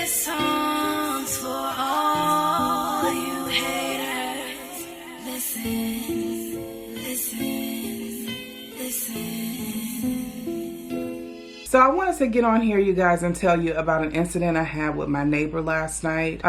This song's for all you haters. Listen, listen, listen. So I wanted to get on here, you guys, and tell you about an incident I had with my neighbor last night.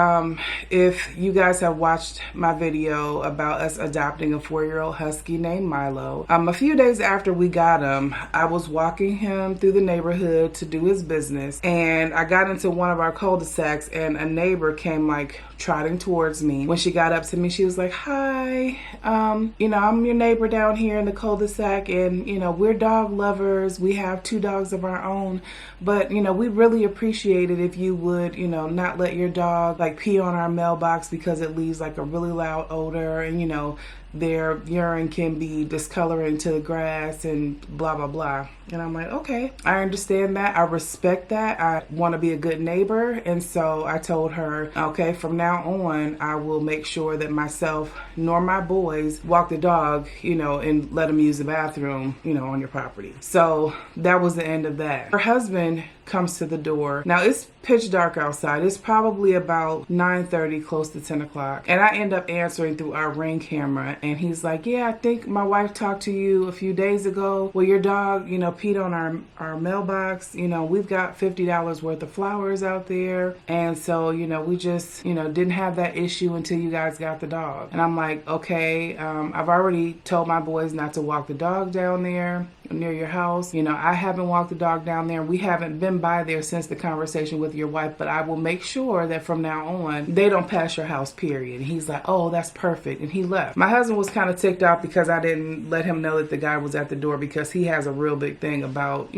If you guys have watched my video about us adopting a 4-year-old Husky named Milo, a few days after we got him, I was walking him through the neighborhood to do his business, and I got into one of our cul-de-sacs, and a neighbor came like trotting towards me. When she got up to me, she was like, "Hi, I'm your neighbor down here in the cul-de-sac, and we're dog lovers. We have 2 dogs of our own, but we really appreciate it if you would not let your dog like pee on our mailbox because it leaves like a really loud odor, and their urine can be discoloring to the grass and blah blah blah." And I'm like, okay, I understand that, I respect that, I want to be a good neighbor. And so I told her, okay, from now on I will make sure that myself nor my boys walk the dog and let them use the bathroom on your property. So that was the end of that. Her husband comes to the door. Now it's pitch dark outside. It's probably about 9:30, close to 10 o'clock. And I end up answering through our Ring camera, and he's like, "Yeah, I think my wife talked to you a few days ago. Well, your dog, peed on our mailbox. We've got $50 worth of flowers out there. And so, we just, didn't have that issue until you guys got the dog." And I'm like, okay, I've already told my boys not to walk the dog down there near your house. I haven't walked the dog down there. We haven't been by there since the conversation with your wife, but I will make sure that from now on they don't pass your house, period. And he's like, "Oh, that's perfect." And he left. My husband was kind of ticked off because I didn't let him know that the guy was at the door, because he has a real big thing about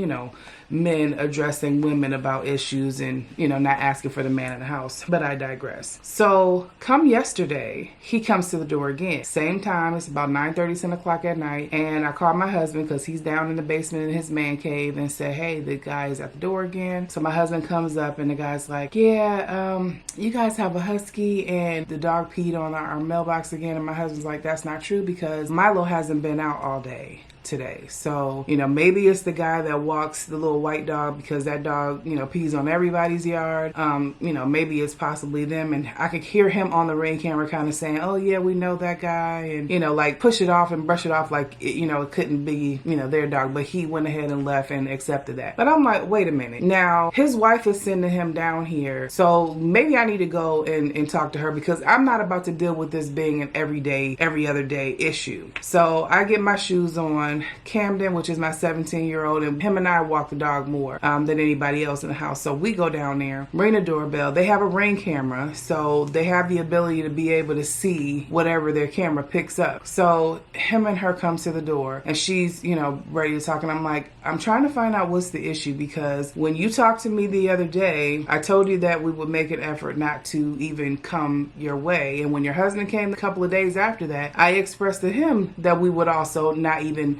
men addressing women about issues and not asking for the man in the house. But I digress. So come yesterday, he comes to the door again, same time. It's about 9:30, 10 o'clock at night, and I called my husband because he's down in the basement in his man cave, and said, "Hey, the guy is at the door again." So my husband comes up, and the guy's like, "Yeah, you guys have a Husky and the dog peed on our mailbox again." And my husband's like, "That's not true, because Milo hasn't been out all day today. So, maybe it's the guy that walks the little white dog, because that dog, pees on everybody's yard. Maybe it's possibly them." And I could hear him on the Ring camera kind of saying, "Oh yeah, we know that guy," and, like push it off and brush it off like, it couldn't be, their dog. But he went ahead and left and accepted that. But I'm like, wait a minute. Now, his wife is sending him down here. So maybe I need to go and talk to her, because I'm not about to deal with this being an every other day issue. So I get my shoes on. Camden, which is my 17-year-old, and him and I walk the dog more than anybody else in the house. So we go down there, ring the doorbell. They have a Ring camera, so they have the ability to be able to see whatever their camera picks up. So him and her comes to the door, and she's, ready to talk. And I'm like, I'm trying to find out what's the issue, because when you talked to me the other day, I told you that we would make an effort not to even come your way. And when your husband came a couple of days after that, I expressed to him that we would also not even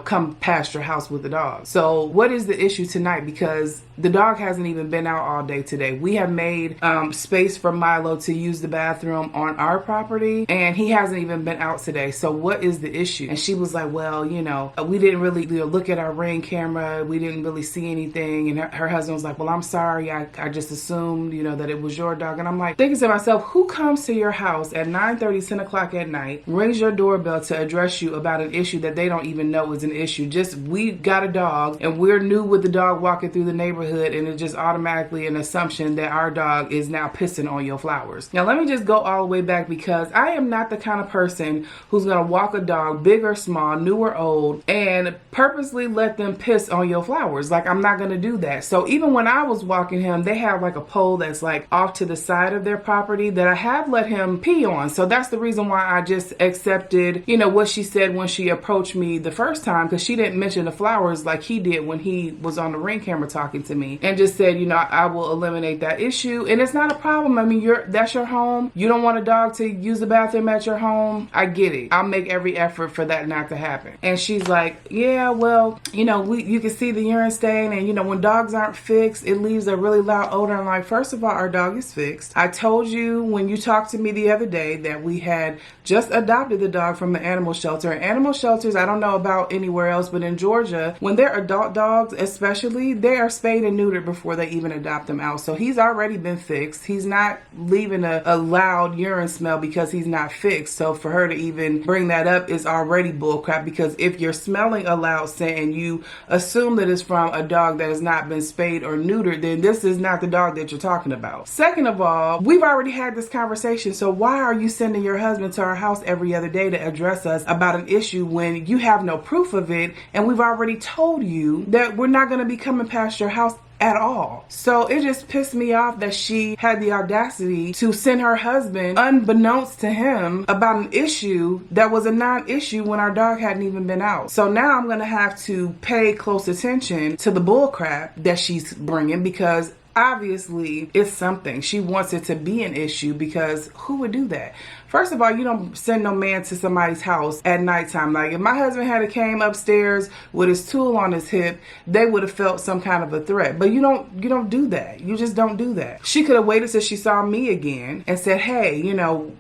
come past your house with the dog. So what is the issue tonight? Because the dog hasn't even been out all day today. We have made space for Milo to use the bathroom on our property, and he hasn't even been out today. So what is the issue? And she was like, "Well, we didn't really look at our Ring camera. We didn't really see anything." And her husband was like, "Well, I'm sorry. I just assumed, that it was your dog." And I'm like thinking to myself, who comes to your house at 9:30, 10 o'clock at night, rings your doorbell to address you about an issue that they don't even know is an issue? Just, we got a dog, and we're new with the dog walking through the neighborhood, and it's just automatically an assumption that our dog is now pissing on your flowers. Now let me just go all the way back, because I am not the kind of person who's gonna walk a dog, big or small, new or old, and purposely let them piss on your flowers. Like, I'm not gonna do that. So even when I was walking him, they have like a pole that's like off to the side of their property that I have let him pee on. So that's the reason why I just accepted what she said when she approached me the first time, because she didn't mention the flowers like he did when he was on the Ring camera talking to me, and just said, I will eliminate that issue. And it's not a problem. I mean, that's your home. You don't want a dog to use the bathroom at your home. I get it. I'll make every effort for that not to happen. And she's like, "Yeah, well, you can see the urine stain, and when dogs aren't fixed, it leaves a really loud odor." I'm like, first of all, our dog is fixed. I told you when you talked to me the other day that we had just adopted the dog from the animal shelter. Animal shelters, I don't know about anywhere else, but in Georgia, when they're adult dogs especially, they are spayed and neutered before they even adopt them out. So he's already been fixed. He's not leaving a loud urine smell because he's not fixed. So for her to even bring that up is already bullcrap, because if you're smelling a loud scent and you assume that it's from a dog that has not been spayed or neutered, then this is not the dog that you're talking about. Second of all, we've already had this conversation, so why are you sending your husband to our house every other day to address us about an issue when you have no proof of it, and we've already told you that we're not going to be coming past your house at all? So it just pissed me off that she had the audacity to send her husband, unbeknownst to him, about an issue that was a non-issue when our dog hadn't even been out. So now I'm going to have to pay close attention to the bullcrap that she's bringing, because obviously it's something. She wants it to be an issue, because who would do that? First of all, you don't send no man to somebody's house at nighttime. Like, if my husband had came upstairs with his tool on his hip, they would have felt some kind of a threat. But you don't do that. You just don't do that. She could have waited till she saw me again and said, hey,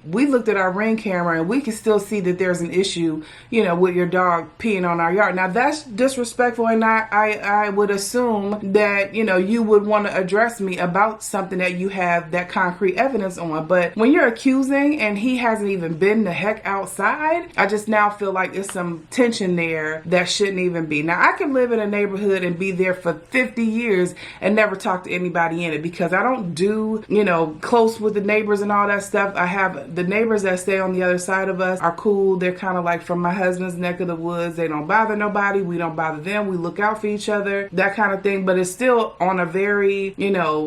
we looked at our Ring camera and we can still see that there's an issue, with your dog peeing on our yard. Now that's disrespectful, and I would assume that, you would want to address me about something that you have that concrete evidence on. But when you're accusing and he hasn't even been the heck outside, I just now feel like it's some tension there that shouldn't even be. Now, I can live in a neighborhood and be there for 50 years and never talk to anybody in it, because I don't do, close with the neighbors and all that stuff. I have the neighbors that stay on the other side of us are cool. They're kind of like from my husband's neck of the woods. They don't bother nobody. We don't bother them. We look out for each other, that kind of thing. But it's still on a very,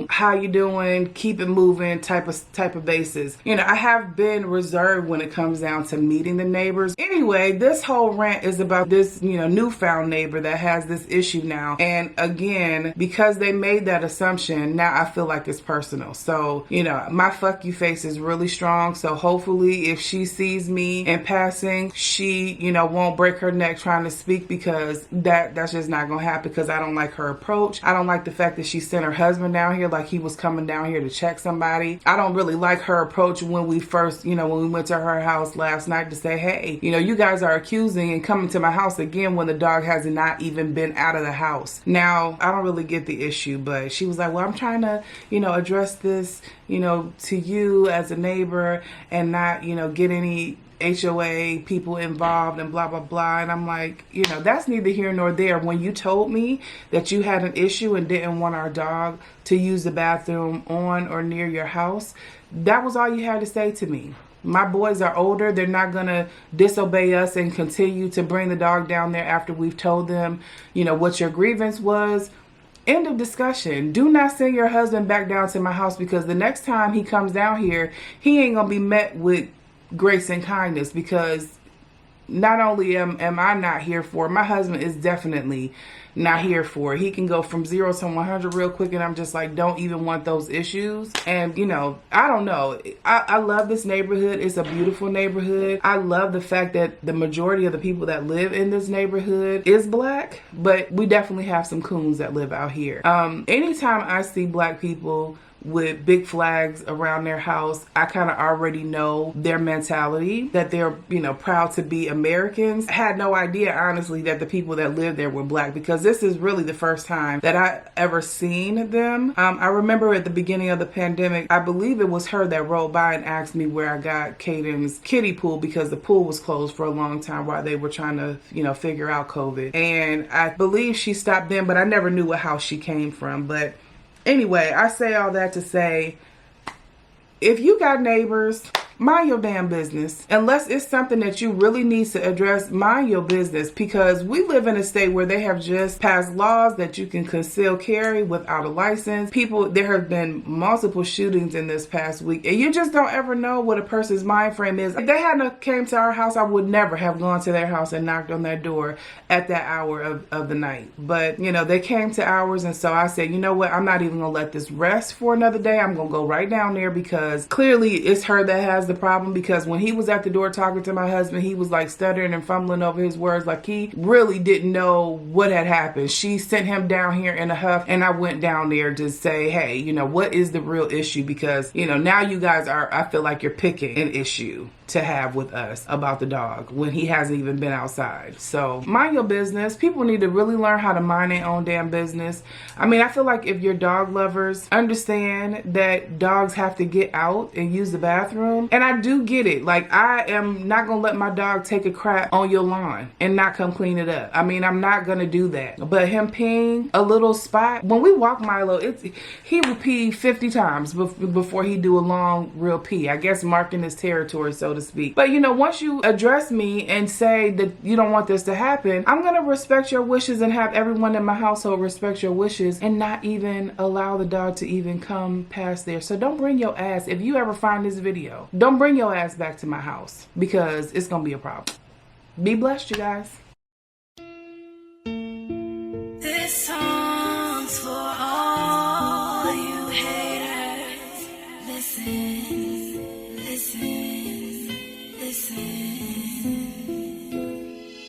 how you doing, keep it moving type of basis. I have been reserved when it comes down to meeting the neighbors. Anyway, this whole rant is about this, newfound neighbor that has this issue now. And again, because they made that assumption, now I feel like it's personal. So, my fuck you face is really strong. So hopefully if she sees me in passing, she, won't break her neck trying to speak, because that's just not gonna happen, because I don't like her approach. I don't like the fact that she sent her husband down here like he was coming down here to check somebody. I don't really like her approach when we first, when we went to her house last night to say, hey, you guys are accusing and coming to my house again when the dog has not even been out of the house. Now, I don't really get the issue, but she was like, well, I'm trying to, address this, to you as a neighbor and not, get any HOA people involved and blah, blah, blah. And I'm like, that's neither here nor there. When you told me that you had an issue and didn't want our dog to use the bathroom on or near your house, that was all you had to say to me. My boys are older. They're not going to disobey us and continue to bring the dog down there after we've told them, what your grievance was. End of discussion. Do not send your husband back down to my house, because the next time he comes down here, he ain't going to be met with grace and kindness, because not only am I not here for it, my husband is definitely not here for it. He can go from 0 to 100 real quick, and I'm just like, don't even want those issues. And I don't know. I love this neighborhood. It's a beautiful neighborhood. I love the fact that the majority of the people that live in this neighborhood is black, but we definitely have some coons that live out here. Anytime I see black people with big flags around their house, I kind of already know their mentality, that they're, proud to be Americans. I had no idea, honestly, that the people that live there were black, because this is really the first time that I ever seen them. I remember at the beginning of the pandemic, I believe it was her that rolled by and asked me where I got Caden's kiddie pool, because the pool was closed for a long time while they were trying to, figure out COVID. And I believe she stopped in, but I never knew what house she came from. But anyway, I say all that to say, if you got neighbors, mind your damn business. Unless it's something that you really need to address, mind your business, because we live in a state where they have just passed laws that you can conceal carry without a license. There have been multiple shootings in this past week, and you just don't ever know what a person's mind frame is. If they hadn't came to our house, I would never have gone to their house and knocked on their door at that hour of the night. But, they came to ours, and so I said, you know what, I'm not even going to let this rest for another day. I'm going to go right down there, because clearly it's her that has the problem, because when he was at the door talking to my husband, he was like stuttering and fumbling over his words, like he really didn't know what had happened. She sent him down here in a huff, and I went down there to say, hey, what is the real issue? Because, now you guys I feel like you're picking an issue to have with us about the dog when he hasn't even been outside. So mind your business. People need to really learn how to mind their own damn business. I mean, I feel like if you're dog lovers, understand that dogs have to get out and use the bathroom. And I do get it. Like, I am not gonna let my dog take a crap on your lawn and not come clean it up. I mean, I'm not gonna do that. But him peeing a little spot, when we walk Milo, he would pee 50 times before he do a long real pee. I guess marking his territory, so to speak. But you know, once you address me and say that you don't want this to happen, I'm gonna respect your wishes and have everyone in my household respect your wishes and not even allow the dog to even come past there. So don't bring your ass, if you ever find this video, don't bring your ass back to my house, because it's gonna be a problem. Be blessed, you guys.